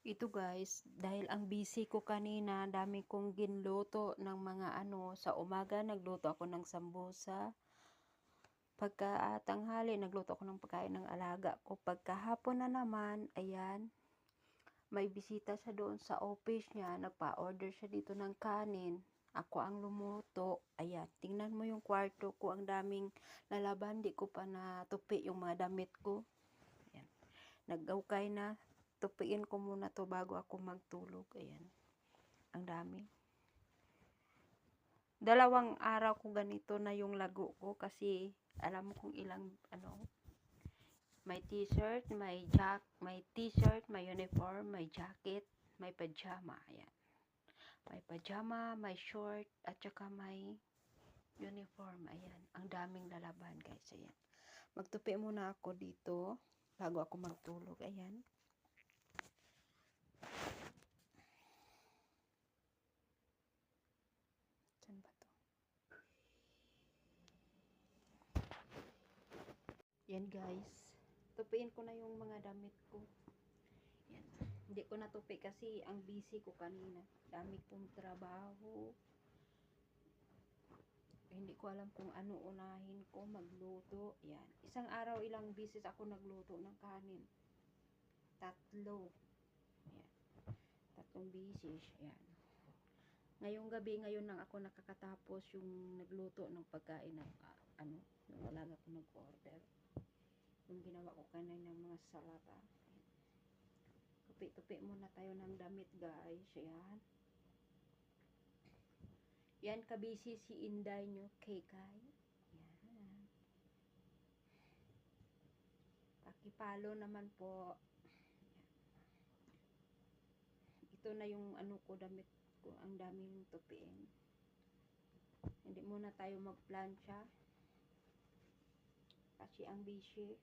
Ito guys, dahil ang busy ko kanina, dami kong ginluto ng mga sa umaga nagluto ako ng sambusa. Pagka tanghali, nagluto ako ng pagkain ng alaga ko. Pagkahapon na naman, ayan, may bisita siya doon sa office niya. Nagpa-order siya dito ng kanin. Ako ang lumuto. Ayan, tingnan mo yung kwarto ko. Ang daming lalaban. Di ko pa natupi yung mga damit ko. Ayan, nag-ukay na. Tupiin ko muna to bago ako magtulog. Ayan, ang dami. 2 araw ko ganito na yung lago ko kasi alam mo kung ilang may t-shirt, may t-shirt, may uniform, may jacket, may pajama. Ayan. May pajama, may short, at saka may uniform. Ayan. Ang daming lalaban, guys. Ayan. Magtupi muna ako dito bago ako magtulog. Ayan. Saan ba to? Yan, guys. Tupiin ko na yung mga damit ko. Yan. Hindi ko natupi kasi ang busy ko kanina. Dami kong trabaho. Hindi ko alam kung ano unahin ko, magluto. Yan. Isang araw, ilang beses ako nagluto ng kanin. 3. Yan. 3 beses. Yan. Ngayong gabi, ngayon lang ako nakakatapos yung nagluto ng pagkain ng nung alaga ko nag-order. Yung ginawa ko kanina ng mga salata. Tupi-tupi muna tayo ng damit, guys. Ayan. Yan, kabisi si Inday nyo, Kekay. Yan. Pakipalo naman po. Yan. Ito na yung ko, damit ko. Ang daming tupiin. Hindi muna tayo magplansya. Kasi ang busy.